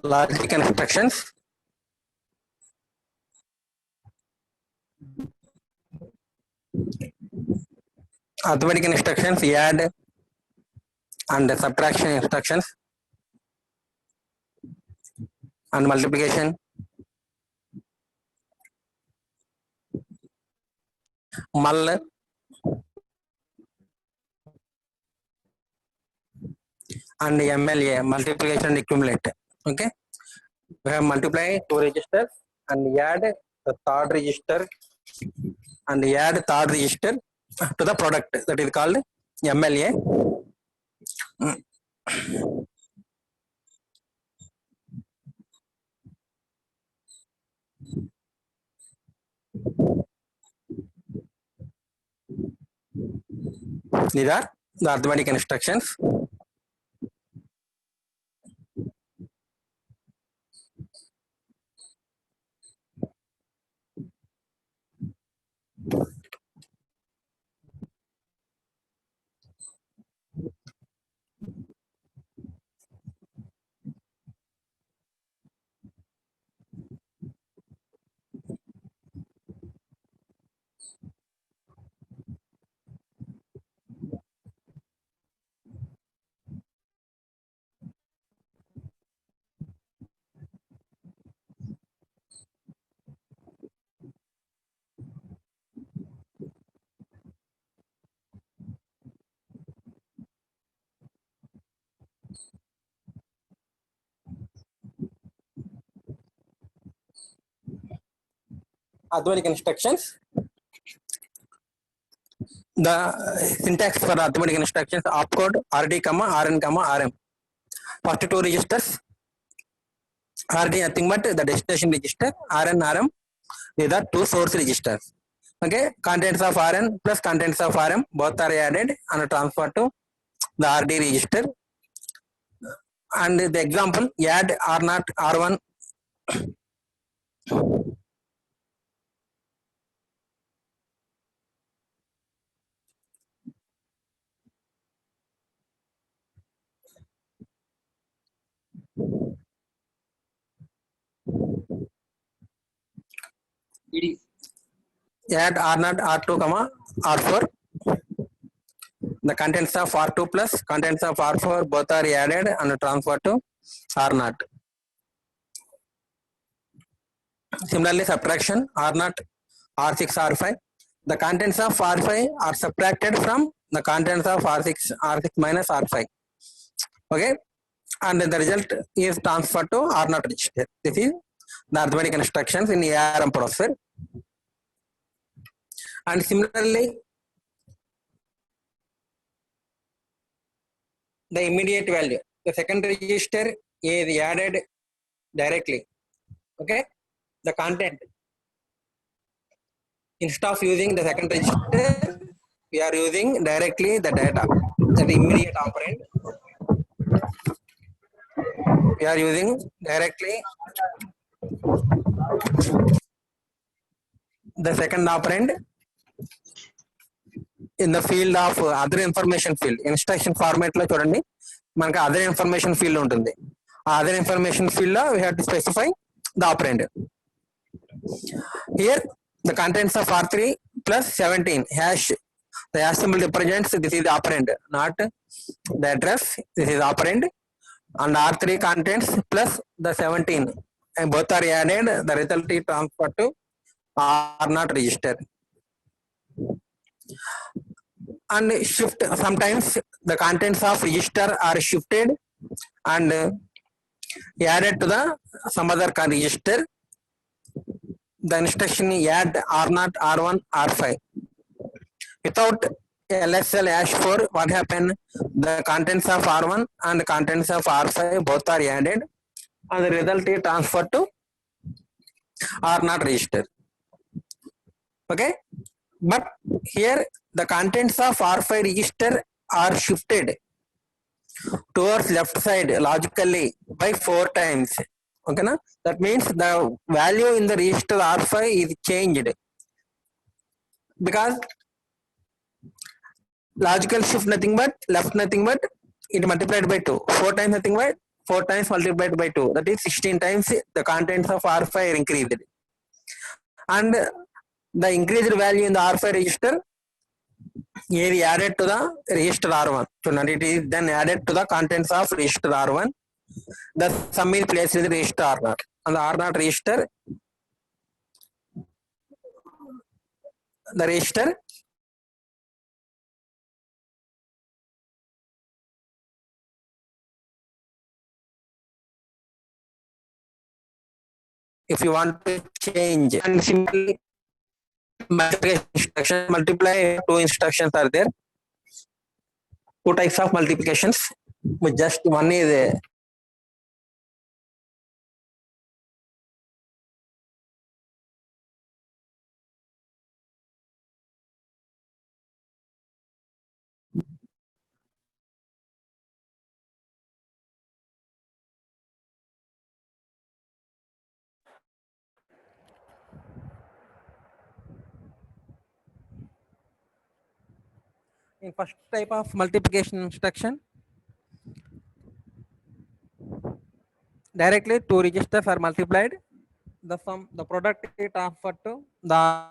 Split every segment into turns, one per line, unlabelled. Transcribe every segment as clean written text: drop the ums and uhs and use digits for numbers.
Logic and instructions. Arithmetic instructions, add and subtraction instructions, and multiplication. Mul and MLA, multiplication and accumulate. Okay, we have multiply two registers and add the third register and add third register to the product, that is called MLA. These are the arithmetic instructions. Arithmetic instructions. The syntax for arithmetic instructions: opcode RD, RN, RM. First two registers. RD nothing but the destination register. RN, RM, these are two source registers. Okay, contents of RN plus contents of RM both are added and transferred to the RD register. And the example: add R0, R1. Add R0, R2, R4. The contents of R2 plus contents of R4 both are added and transferred to R0. Similarly, subtraction: R0, R6, R5. The contents of R5 are subtracted from the contents of R6 minus R5. Okay, and the result is transferred to R0 register. This is the arithmetic instructions in ARM processor. And similarly, the immediate value, the second register is added directly. Okay, the content, instead of using the second register, we are using directly the data, the immediate operand. We are using directly the second operand in the field of other information field. Instruction format lo chudandi manaki other information field untundi. Other information field lo we have to specify the operand. Here the contents of R3 plus 17 hash, the hash symbol represents this is the operand, not the address. This is operand, and R3 contents plus the 17 and both are added. The result is transferred to R0 register. And shift, sometimes the contents of register are shifted and added to the some other register. The instruction add R0, R1, R5. Without LSL hash 4, what happened? The contents of R1 and the contents of R5 both are added and the result is transferred to R0 register. Okay, but here the contents of R5 register are shifted towards left side logically by 4 times. Okay, na? That means the value in the register R5 is changed because logical shift nothing but left nothing but it multiplied by 2, 4 times nothing but 4 times multiplied by 2, that is 16 times the contents of R5 are increased. And the increased value in the R5 register is added to the register R1. So it is then added to the contents of register R1. The sum is placed in the register R0. And the R0 register, the register if you want to change, and simply multiplication instruction, multiply, two instructions are there, two types of multiplications, but just one is in first type of multiplication instruction, directly two registers are multiplied, the sum, the product is transferred to the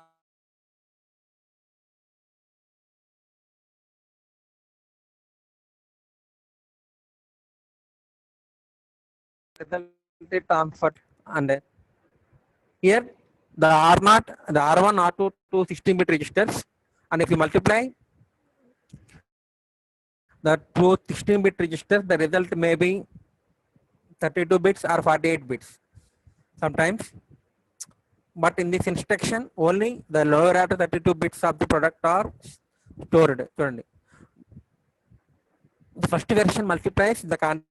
result is transferred. And here the R0, the R1, R2 to 16-bit registers, and if you multiply the two 16-bit registers, the result may be 32 bits or 48 bits sometimes. But in this instruction, only the lower order 32 bits of the product are stored. The first version multiplies the contents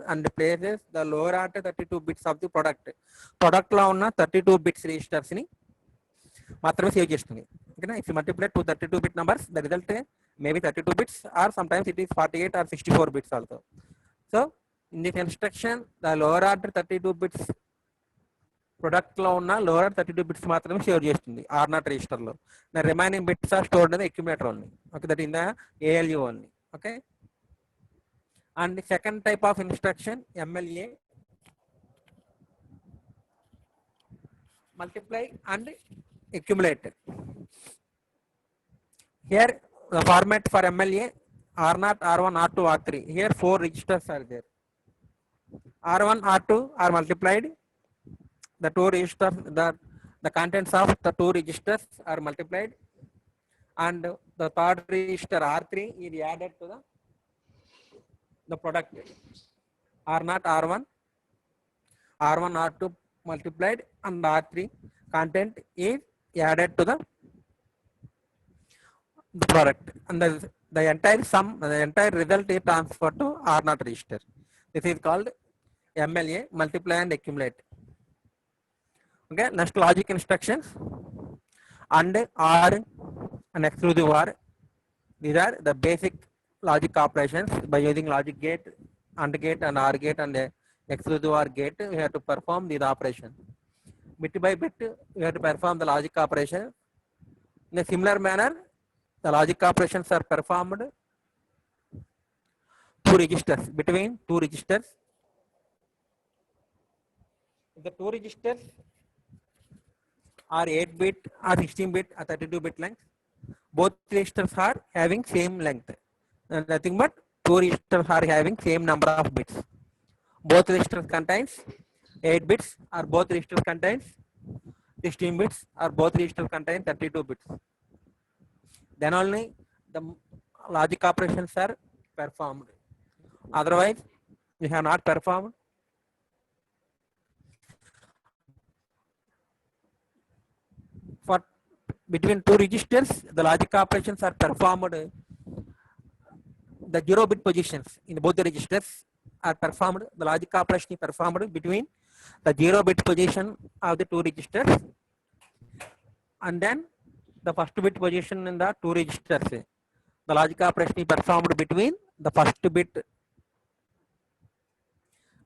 and places the lower order 32 bits of the product. Product లో ఉన్న 32 bits registers ని మాత్రమే save చేస్తుంది. Okay, if you multiply two 32 bit numbers, the result may be 32 bits or sometimes it is 48 or 64 bits also. So in this instruction, the lower order 32 bits product లో ఉన్న lower 32 bits మాత్రమే save చేస్తుంది R0 register లో. The remaining bits are stored in the accumulator only. Okay, that in the ALU only. Okay. And the second type of instruction, MLA, multiply and accumulate. Here the format for MLA, R0, R1, R2, R3. Here four registers are there. R1, R2 are multiplied. The two registers, the contents of the two registers are multiplied, and the third register R3 is added to the product R0, R1, R1, R2 multiplied, and R3 content is added to the product, and the entire sum, the entire result is transferred to R0 register. This is called MLA, multiply and accumulate. Okay, next logic instructions, and or and exclusive or. These are the basic logic operations. By using logic gate, AND gate, and OR gate, and exclusive OR gate, we have to perform these operations. Bit by bit, we have to perform the logic operation. In a similar manner, the logic operations are performed two registers, between two registers. The two registers are 8-bit or 16-bit or 32-bit length. Both registers are having same length. Nothing but two registers are having same number of bits. Both registers contains 8 bits, or both registers contains 16 bits, or both registers contain 32 bits. Then only the logic operations are performed. Otherwise, we have not performed. For between two registers, the logic operations are performed. The 0-bit positions in both the registers are performed. The logic operation is performed between the 0-bit position of the two registers and then the first bit position in the two registers. The logic operation is performed between the first bit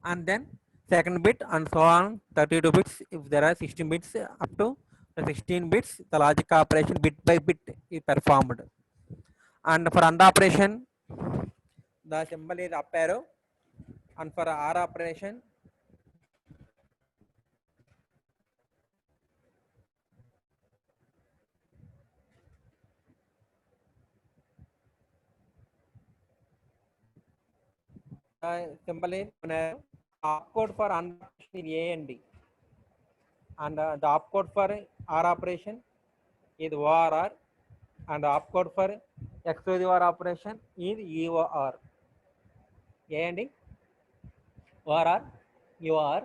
and then second bit, and so on 32 bits. If there are 16 bits, up to the 16 bits, the logic operation bit by bit is performed. And for AND operation, the symbol is up arrow. And for R operation, symbol is opcode for AND operation is A and D, and the opcode for R operation is ORR, and the opcode for exclusive OR operation is EOR. A and D, ORR, EOR.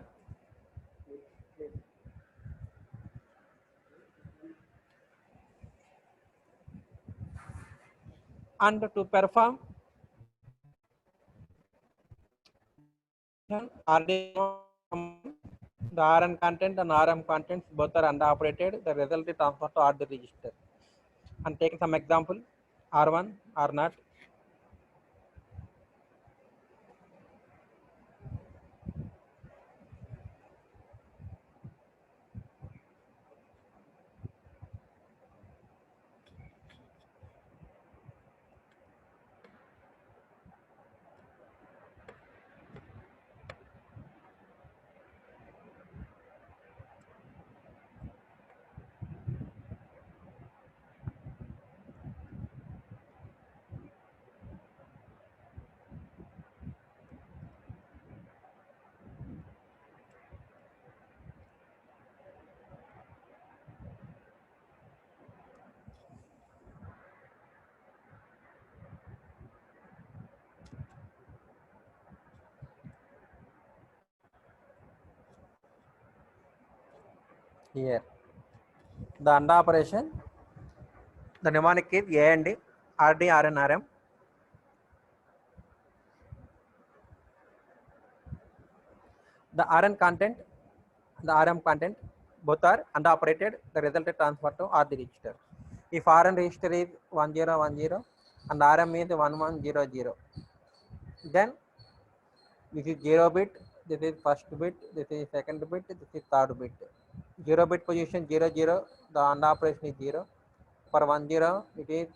And to perform RD, the RN content and RM contents both are AND operated. The result is transferred to RD register. And taking some example, R1, R0. Here, the AND operation, the mnemonic is A and D, RD, RN, RM. The RN content, the RM content, both are AND operated. The result is transferred to RD register. If RN register is 1010 and RM is 1100, then this is 0 bit, this is first bit, this is second bit, this is third bit. 0 bit position 00, the AND operation is 0. For 10, it is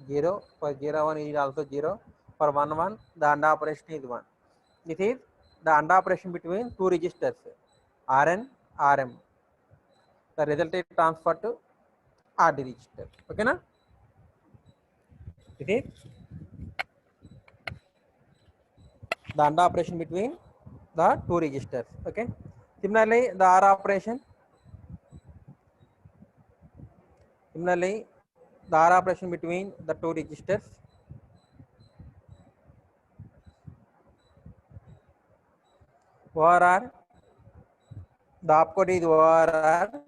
0. For 01 is also 0. For 11, the AND operation is 1. This is the AND operation between two registers, RN, RM. The result is transferred to RD register. Okay, na? It is the AND operation between the two registers. Okay. Similarly, the R operation. Similarly, the R operation between the two registers. ORR. The opcode is ORR.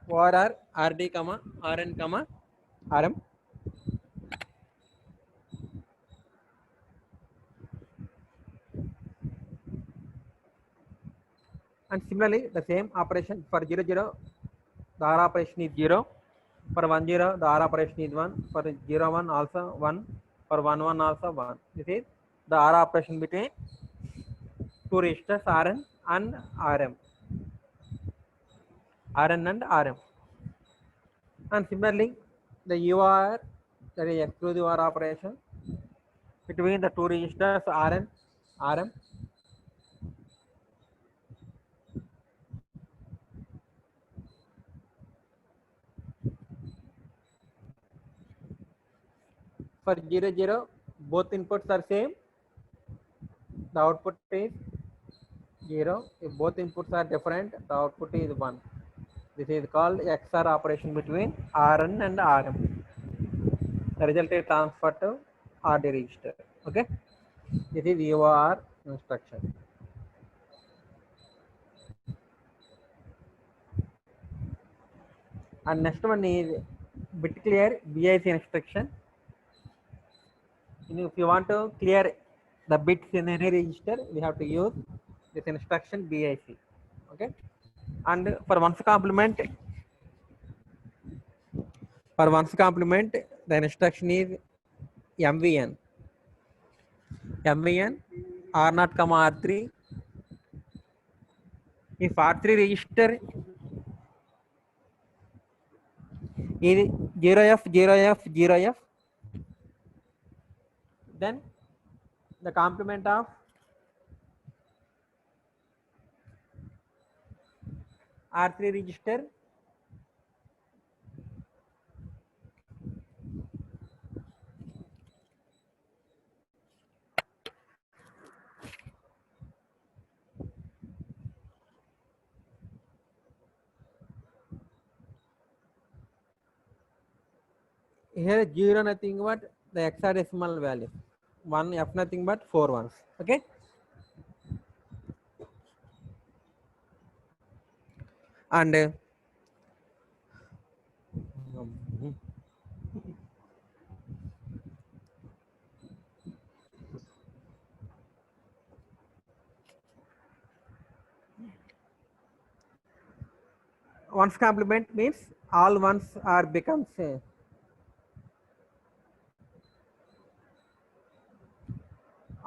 ORR, RD, RN, RM. And similarly, the same operation for 00, the R operation is 0. For 10, the R operation is 1. For 01 also 1. For 11 also 1. This is the R operation between two registers RN and RM. RN and RM. And similarly, the UR, that is exclusive OR operation between the two registers RN, RM. For 00, both inputs are same. The output is 0. If both inputs are different, the output is 1. This is called XOR operation between RN and RM. The result is transferred to RD register. Okay. This is UR instruction. And next one is bit clear BIC instruction. If you want to clear the bits in any register, we have to use this instruction BIC. Okay. And for one's complement, the instruction is MVN. MVN R0, R3. If R3 register is 0f 0f 0f, then the complement of R3 register, here 0 nothing but the hexadecimal value, 1 f nothing but 4 ones. Okay, and ones complement means all ones are becomes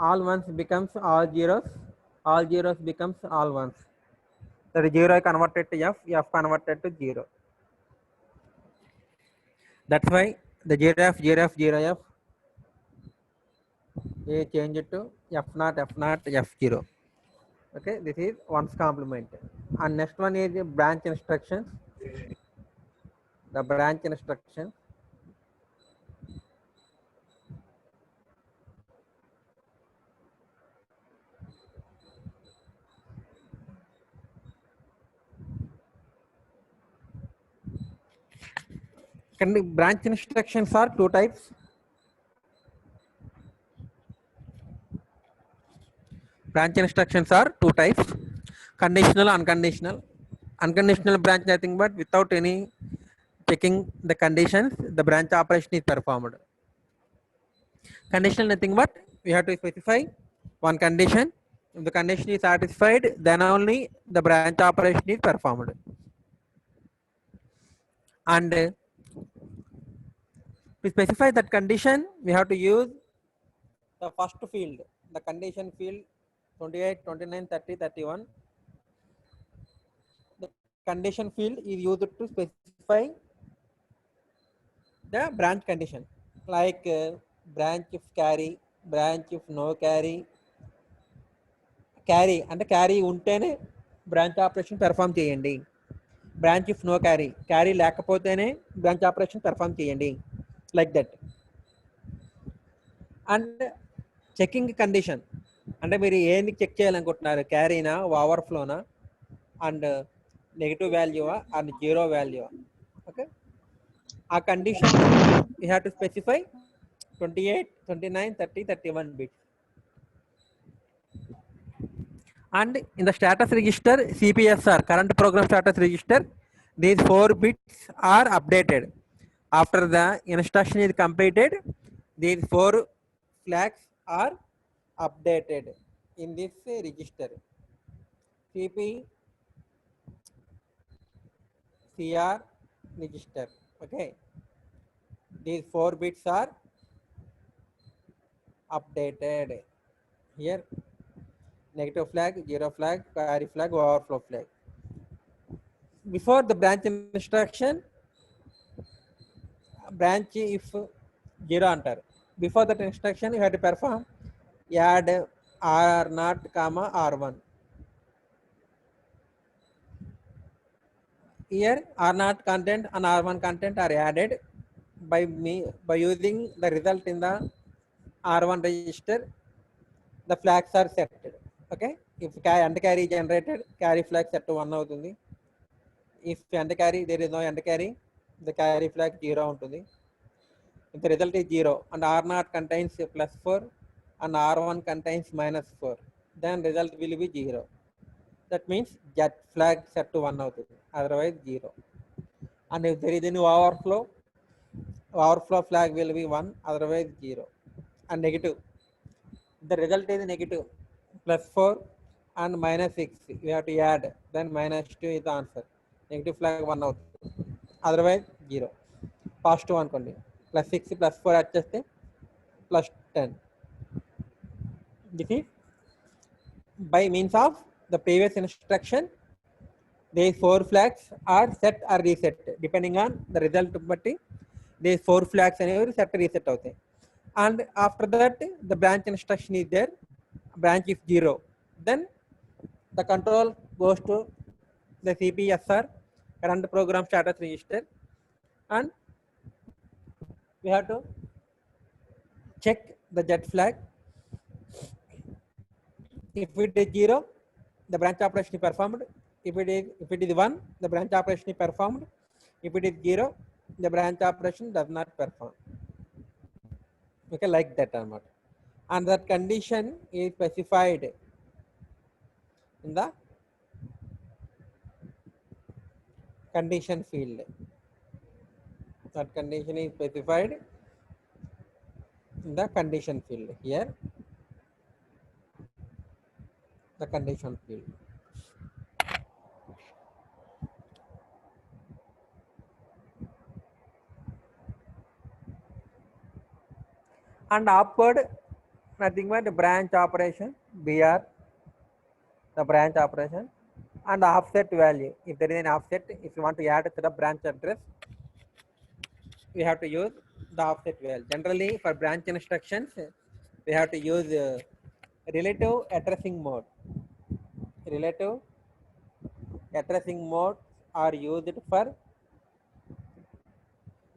all ones becomes all zeros becomes all ones. That is 0 converted to f converted to 0. That's why the 0f is changed to f0 Okay, this is one's complement. And next one is branch instructions. The branch instruction. Branch instructions are two types. Branch instructions are two types: conditional, unconditional. Unconditional branch nothing but without any checking the conditions, the branch operation is performed. Conditional nothing but we have to specify one condition. If the condition is satisfied, then only the branch operation is performed. And to specify that condition, we have to use the first field, the condition field 28, 29, 30, 31. The condition field is used to specify the branch condition, like branch if carry, branch if no carry, carry and carry untene branch operation perform cheyandi. Branch if no carry, carry లేకపోతేనే branch operation perform cheyandi, like that. And checking condition అంటే మీరు ఏంది check చేయాలనుకుంటున్నారు, క్యారీనా ఓవర్ఫ్లోనా and negative వాల్యూవా and zero వాల్యూవా. Okay, ఆ condition you have to specify 28, 29, 30, 31 bits. And in the status register CPSR, current program status register, these 4 bits are updated. After the instruction is completed, these 4 flags are updated in this register CP CR register. Okay, these 4 bits are updated here: negative flag, zero flag, carry flag, overflow flag. Before the branch instruction, branch if zero antar, before that instruction you have to perform add R0 comma R1. Here R0 content and R1 content are added by using the result in the R1 register. The flags are set. Okay, if end carry generated, carry flag set to 1 avutundi. If end carry, there is no end carry, the carry flag 0 ఉంటుంది. If the result is 0 and R0 contains +4 and R1 contains -4, then result will be 0. That means that flag set to 1 అవుతుంది, otherwise 0. And if there is any overflow flag will be 1, otherwise 0. And negative, the result is negative, +4 and -6, we have to add, then -2 is the answer. Negative flag 1 అవుతుంది, otherwise 0. Positive అనుకోండి, +6 +4 add చేస్తే +10. This is by means of the previous instruction. These 4 flags are set or reset depending on the result. But these 4 flags అనేవి set reset అవుతాయి. And after that the branch instruction is there, branch is 0, then the control goes to the CPSR, current program status register, and we have to check the Z flag. If it is 0, the branch operation is performed. If it is 1, the branch operation is performed. If it is 0, the branch operation does not perform. Okay, like that or and that condition is specified in the condition field. That condition is specified in the condition field. Here the condition field. And upward, nothing but the branch operation, BR, the branch operation, and the offset value. If there is an offset, if you want to add to the branch address, we have to use the offset value. Generally, for branch instructions, we have to use relative addressing mode. Relative addressing modes are used for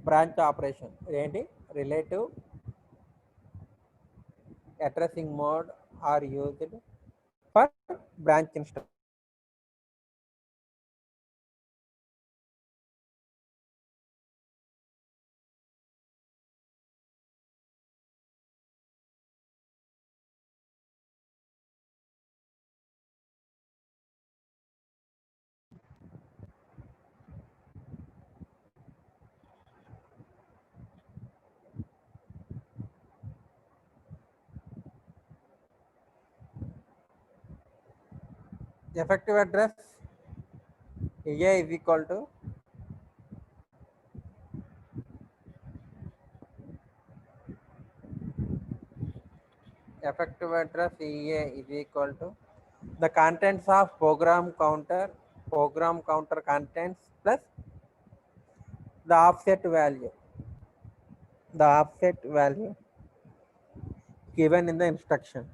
branch operation. Relative addressing mode are used for branch instruction. Effective address EA is equal to effective address EA is equal to the contents of program counter contents plus the offset value given in the instruction.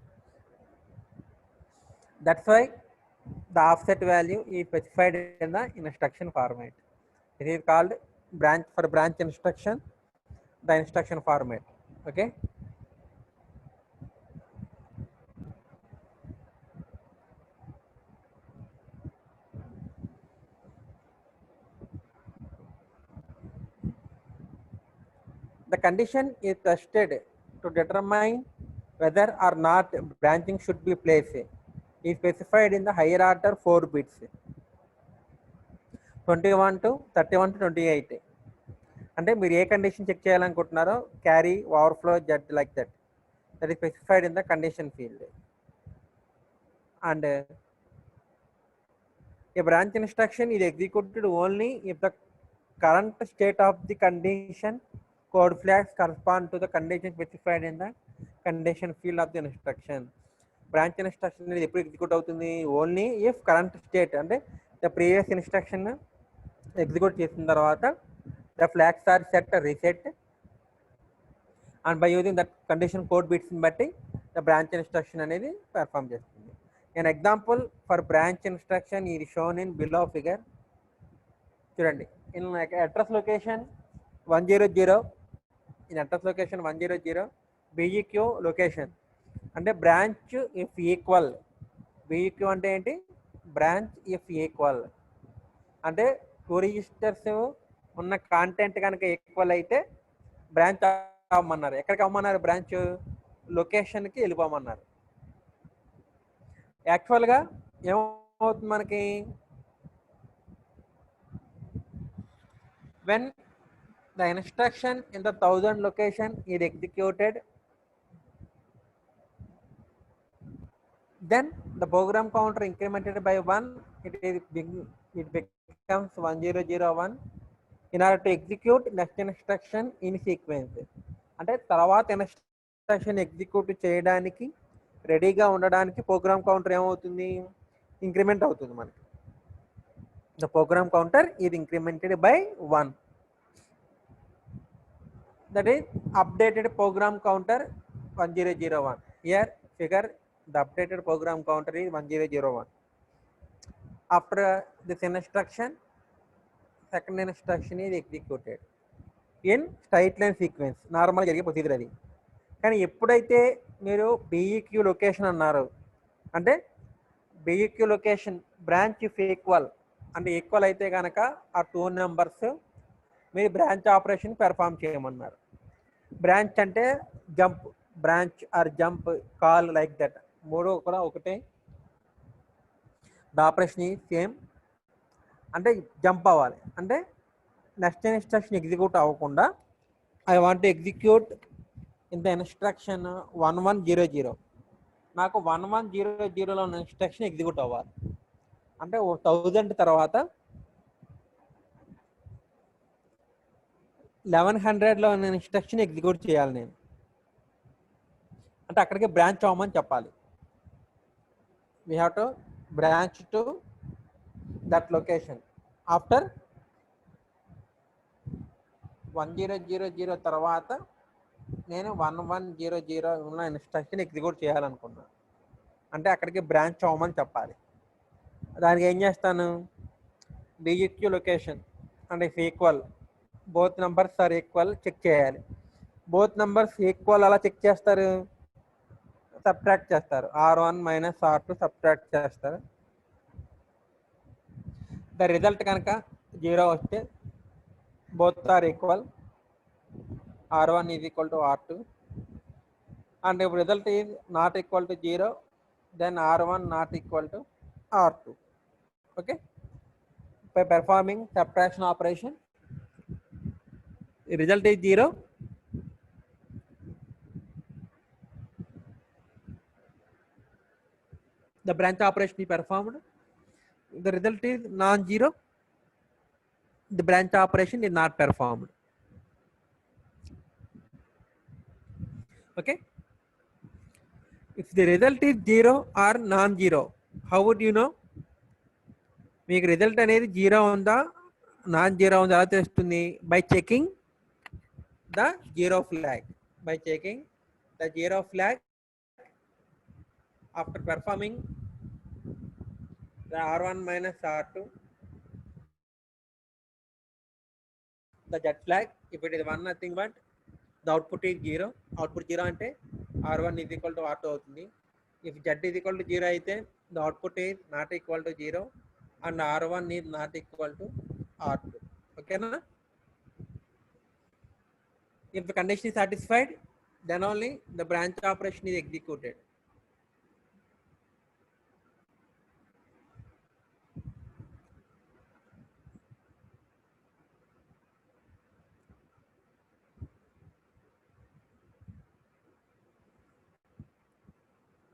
That's why the offset value is specified in the instruction format. It is called branch instruction, the instruction format. Okay. The condition is tested to determine whether or not branching should be placed. Is specified in the higher order 4 bits, 21 to 31 to 28. అంటే మీరు ఏ condition check చేయాలనుకుంటున్నారో carry overflow Z like that is specified in the condition field. And a branch instruction is executed only if the current state of the condition code flags correspond to the condition specified in the condition field of the instruction. Branch instruction అనేది ఎప్పుడు execute అవుతుంది? Only if current state అంటే the previous instruction execute చేసిన తర్వాత the flags are set reset and by using that condition code బిట్స్ని బట్టి the branch instruction అనేది perform చేస్తుంది. An example for branch instruction is shown in below figure. చూడండి, in address location 100, in address location 100 BEQ location అంటే branch if equal. BEQ అంటే ఏంటి? Branch if equal అంటే 2 registers ఉన్న కాంటెంట్ కనుక equal అయితే బ్రాంచ్ అవ్వమన్నారు. ఎక్కడికి అవ్వమన్నారు? బ్రాంచ్ లొకేషన్కి వెళ్ళిపోమన్నారు. యాక్చువల్గా ఏమవుతుంది మనకి? When the instruction in the 1000 location is executed, then the program counter incremented by 1, it becomes 1001 in order to execute next instruction in sequence. అంటే తర్వాత ఇన్స్ట్రక్షన్ ఎగ్జిక్యూట్ చేయడానికి రెడీగా ఉండడానికి ప్రోగ్రామ్ కౌంటర్ ఏమవుతుంది? ఇంక్రిమెంట్ అవుతుంది మనకి. The program counter is incremented by 1. that is updated program counter 1001. Here figure the updated program counter is 1001. After this instruction, second instruction is executed in straight line sequence. Normal జరిగే procedure అది. కానీ ఎప్పుడైతే మీరు BEQ location అన్నారు అంటే BEQ location branch if equal అంటే equal అయితే కనుక ఆ 2 నెంబర్స్ మీరు బ్రాంచ్ ఆపరేషన్ పెర్ఫామ్ చేయమన్నారు. బ్రాంచ్ అంటే jump, branch or jump, call like that మూడు కూడా ఒకటే. ద ఆపరేషన్ సేమ్ అంటే జంప్ అవ్వాలి అంటే నెక్స్ట్ ఇన్స్ట్రక్షన్ ఎగ్జిక్యూట్ అవ్వకుండా I want to execute in the instruction 1100. నాకు 1100లో ఉన్న ఇన్స్ట్రక్షన్ ఎగ్జిక్యూట్ అవ్వాలి అంటే 1000 తర్వాత 1100లో ఉన్న ఇన్స్ట్రక్షన్ ఎగ్జిక్యూట్ చేయాలి నేను అంటే అక్కడికి బ్రాంచ్ అవ్వమని చెప్పాలి. We have two branch to that location after 1000 తర్వాత నేను 1100 ఉన్న ఇన్స్ట్రక్షన్ ఎగ్జిక్యూట్ చేయాలనుకున్నాను అంటే అక్కడికి బ్రాంచ్ అవ్వమని చెప్పాలి. దానికి ఏం చేస్తాను, బీఈక్యూ లొకేషన్ అంటే if equal both numbers are equal check చేయాలి. బోత్ నెంబర్స్ ఈక్వల్ అలా చెక్ చేస్తారు, సబ్ట్రాక్ట్ చేస్తారు. R1 మైనస్ R2 సబ్ట్రాక్ట్ చేస్తారు. ద రిజల్ట్ కనుక 0 వస్తే both are equal, R1 is equal to R2, and if result is not equal to 0, then R1 not equal to R2. Okay, by performing subtraction operation the result is 0. The branch operation is performed, the result is non-zero, the branch operation is not performed. Okay, if the result is 0 or non-zero, how would you know? మీకు result అనేది 0 ఉందా non-zero ఉందా ఎలా తెలుస్తుంది? By checking the zero flag. By checking the zero flag after performing the R1 minus R2, the Z flag, if it is 1 nothing but the output is 0. Output 0 ante R1 is equal to R2 అవుతుంది. If Z is equal to 0 అయితే the output is not equal to 0 and R1 is not equal to R2. Okay na? If the condition is satisfied, then only the branch operation is executed.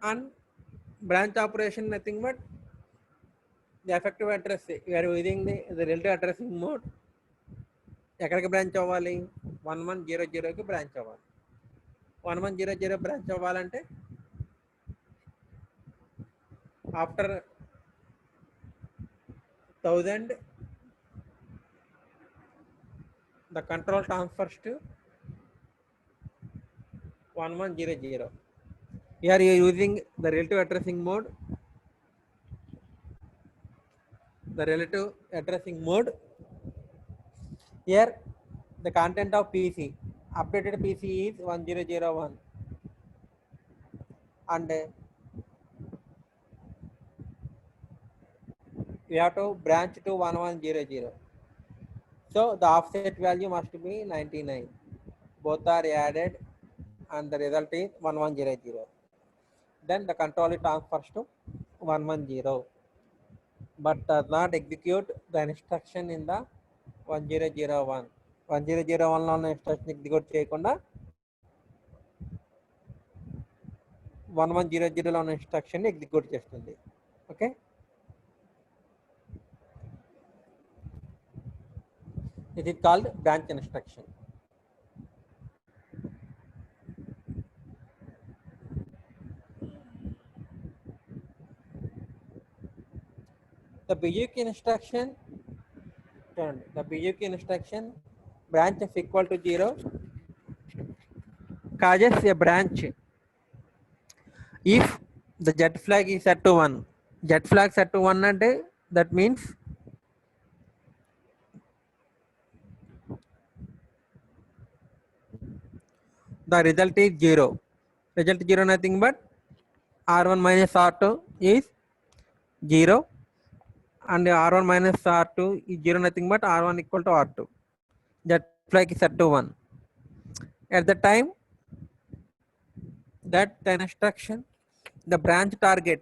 And branch operation nothing but the effective address, we are using the relative addressing mode. ఎక్కడికి branch అవ్వాలి? 1100కి branch అవ్వాలి. 1100 branch అవ్వాలంటే after 1000 the control transfers to 1100. Here you are using the relative addressing mode. The relative addressing mode. Here the content of PC, updated PC is 1001 and we have to branch to 1100. So the offset value must be 99. Both are added and the result is 1100. Then the control transfers to 110 but does not execute the instruction in the 1001. 1001 లో ఉన్న instruction execute చేయకుండా 1100 లో ఉన్న instruction execute చేస్తుంది. Okay, it is called branch instruction. The BUK instruction branch is equal to 0 causes a branch if the Z flag is set to 1. Z flag set to 1 అంటే that means the result is 0. Result 0 nothing but R1 minus R2 is 0 and R1 minus R2 is 0 nothing but R1 equal to R2. Z flag is set to 1. At the time that the instruction, the branch target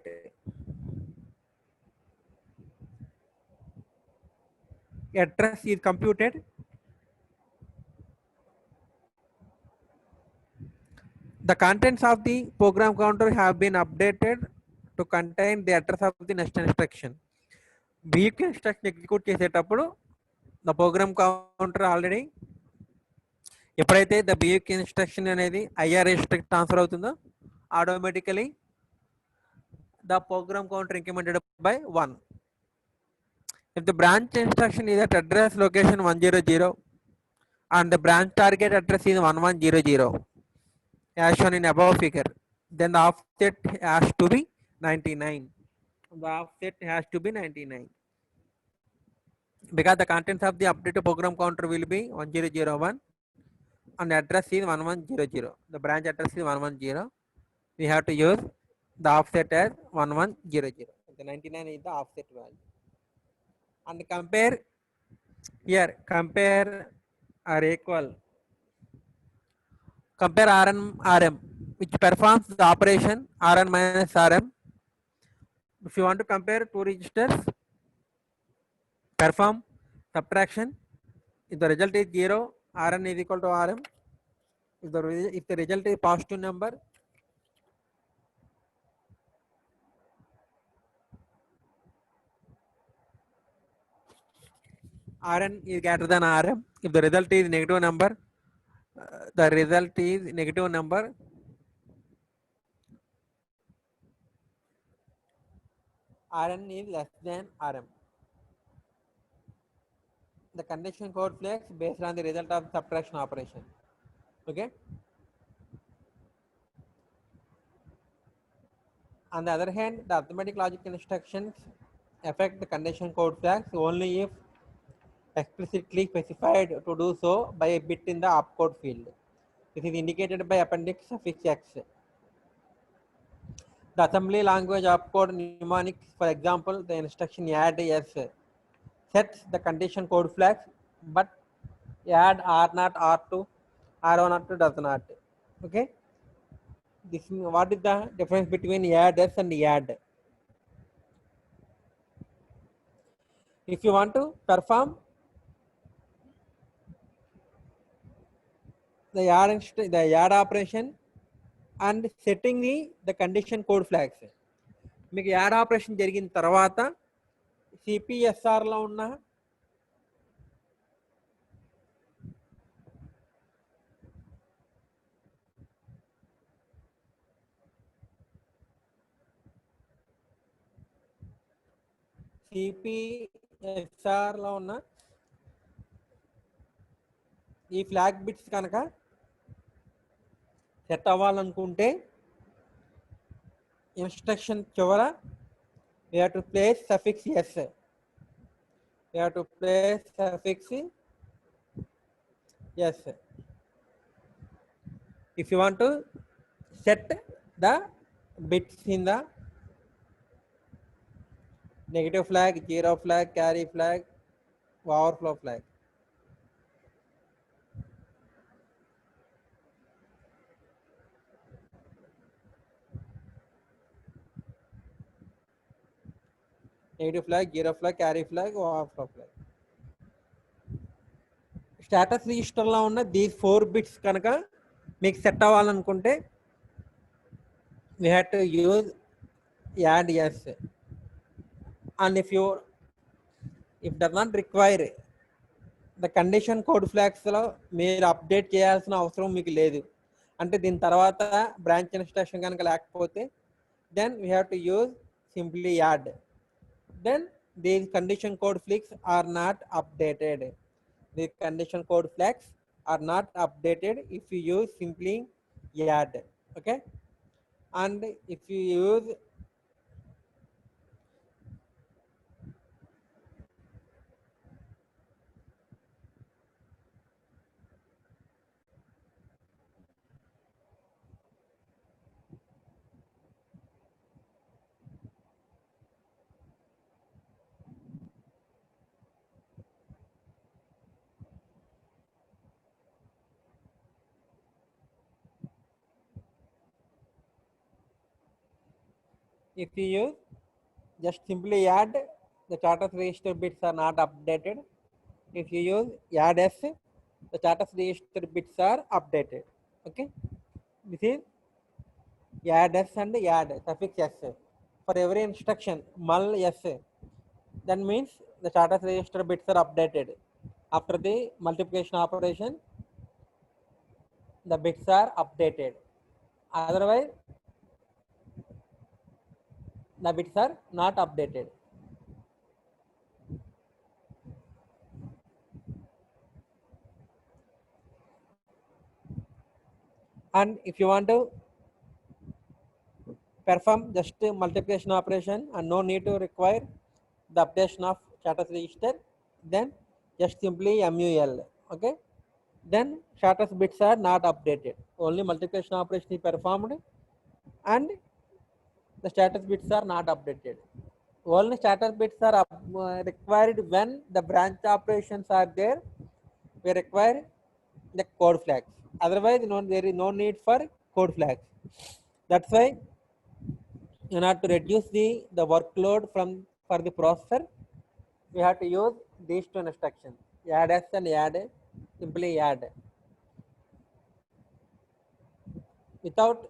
address is computed, the contents of the program counter have been updated to contain the address of the next instruction. BUK instruction execute చేసేటప్పుడు the program counter already ఎప్పుడైతే the BUK instruction అనేది IR register transfer అవుతుందో automatically the program counter incremented by 1. If the branch instruction is at address location 100 and the branch target address is 1100 as shown in above figure, then the offset has to be 99. The offset has to be 99 because the contents of the updated program counter will be 1001 and the address is 1100. The branch address is 110. We have to use the offset as 1100. The 99 is the offset value. And compare here, compare or equal, compare Rn Rm, which performs the operation Rn minus Rm. If you want to compare two registers, perform subtraction. If the result is 0, Rn is equal to Rm. If the result is positive number, Rn is greater than Rm. If the result is negative number, the result is negative number. Rn is less than Rm. The condition code flags based on the result of subtraction operation. Okay. On the other hand, the arithmetic logic instructions affect the condition code flags only if explicitly specified to do so by a bit in the opcode field. This is indicated by appendix suffix X. The assembly language opcode mnemonics, for example, the instruction add S sets the condition code flags, but add R0, R2, R1, R2 does not. Okay. This, what is the difference between add S and add? If you want to perform the add operation and setting the condition code flags, మీకు add operation జరిగిన తర్వాత సిపిఎస్ఆర్లో ఉన్న సిపిఎస్ఆర్లో ఉన్న ఈ flag bits కనుక set అవ్వాలనుకుంటే instruction చివర we have to place suffix S. We have to place suffix S. If you want to set the bits in the negative flag, zero flag, carry flag, overflow flag. Negative flag, zero flag, carry flag, overflow flag. Status register లో ఉన్న these 4 bits కనుక మీకు set అవ్వాలనుకుంటే we have to use add S. And if does not require the condition code flags లో మీరు update చేయాల్సిన అవసరం మీకు లేదు అంటే దీని తర్వాత బ్రాంచ్ ఇన్స్ట్రక్షన్ కనుక లేకపోతే then we have to use simply add. Then these condition code flags are not updated. The condition code flags are not updated if you use simply add. Okay, and if you use if you use just simply add, the charters register bits are not updated. If you use add s, the charters register bits are updated. Okay, this is add s and add suffix s for every instruction mul s, that means the charters register bits are updated. After the multiplication operation, the bits are updated. Otherwise, the bits are not updated. And if you want to perform just multiplication operation and no need to require the updation of status register, then just simply mul. Okay, then status bits are not updated, only multiplication operation is performed and the status bits are not updated. Only status bits are required when the branch operations are there. We require the code flags. Otherwise, there is no need for code flags. That's why, in order to reduce the workload for the processor, we have to use these two instructions, add s and add, simply add. Without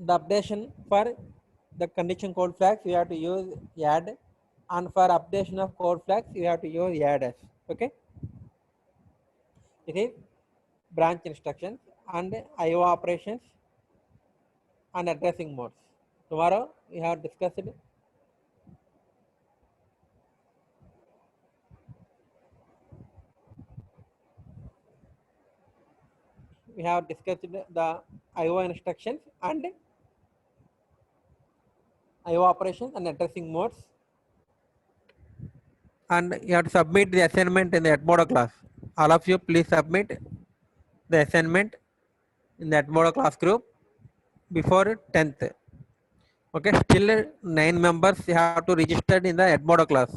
the updation for the condition code flags, we have to use add, and for updation of code flags, we have to use add s. Okay, it is branch instructions and IO operations and addressing modes. Tomorrow we have discussed the IO instructions and IO operations and addressing modes, and you have to submit the assignment in the Edmodo class. All of you please submit the assignment in the Edmodo class group before 10th. Okay, still 9 members have to register in the Edmodo class.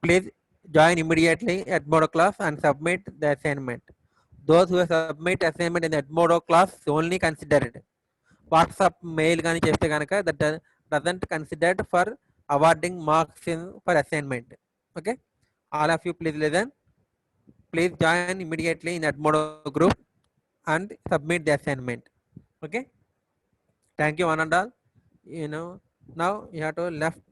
Please join immediately Edmodo class and submit the assignment. Those who submit assignment in the Edmodo class only considered. WhatsApp mail కానీ చేస్తే కనుక that doesn't considered for awarding marks for assignment. Okay, all of you please listen. Please join immediately in Edmodo group and submit the assignment. Okay, thank you one and all. Now you have to left